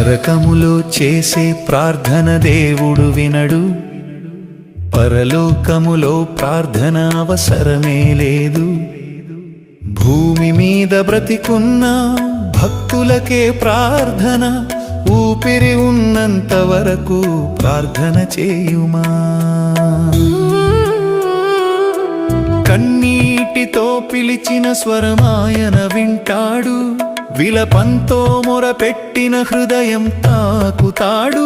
నరకములో చేసే ప్రార్థన దేవుడు వినడు, పరలోకములో ప్రార్థన అవసరమే లేదు. భూమి మీద బ్రతికున్న భక్తులకే ప్రార్థన, ఊపిరి ఉన్నంత వరకు ప్రార్థన చేయుమా. కన్నీటితో పిలిచిన స్వరమాయన వింటాడు, విలపంతో మొరపెట్టిన హృదయం తాకుతాడు.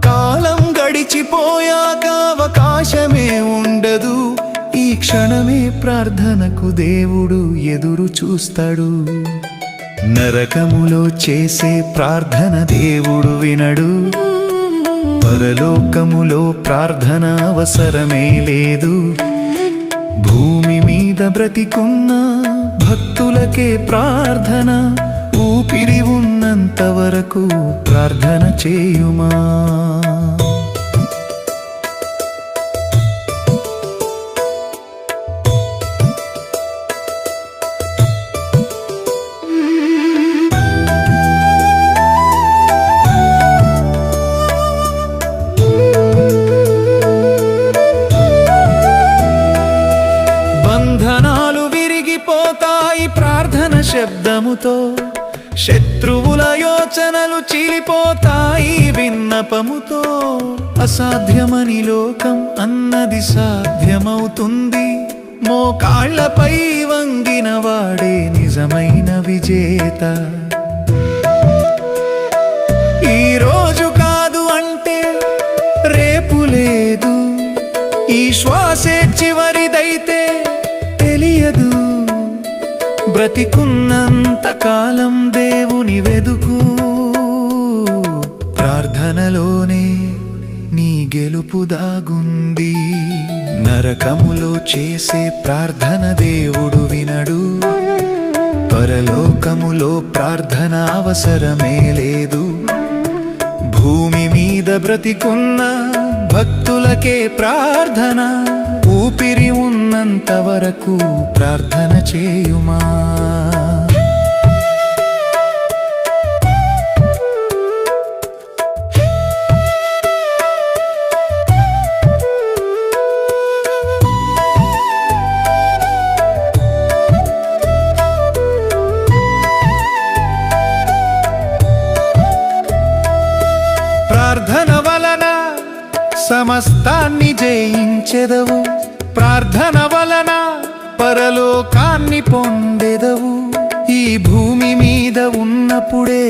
కాలం గడిచిపోయాక అవకాశమే ఉండదు, ఈ క్షణమే ప్రార్థనకు దేవుడు ఎదురు చూస్తాడు. నరకములో చేసే ప్రార్థన దేవుడు వినడు, పరలోకములో ప్రార్థన అవసరమే లేదు. భూమి మీద బ్రతికున్న భక్తులకే ప్రార్థన, ఊపిరి ఉన్నంత వరకు ప్రార్థన చేయుమా. బంధనాలు విరిగిపోతాయి ప్రార్థన శబ్దముతో, శత్రువుల యోచనలు చీలిపోతాయి విన్నపముతో. అసాధ్యమని లోకం అన్నది సాధ్యమవుతుంది, మోకాళ్లపై వంగిన వాడే నిజమైన విజేత. ఈ రోజు కాదు అంటే రేపు లేదు, ఈ శ్వాసే చివరిదైతే తెలియదు. బ్రతికున్నంత కాలం దేవుని వెదుకు, ప్రార్థనలోనే నీ గెలుపు దాగుంది. నరకములో చేసే ప్రార్థన దేవుడు వినడు, పరలోకములో ప్రార్థన అవసరమే లేదు. భూమి మీద బ్రతికున్న భక్తులకే ప్రార్థన, ఊపిరి ఉన్నంత వరకు ప్రార్థన చేయుమా. ప్రార్థన వలన సమస్తాన్ని జయించెదవు, ప్రార్థన వలన పరలోకాన్ని పొందెదవు. ఈ భూమి మీద ఉన్నప్పుడే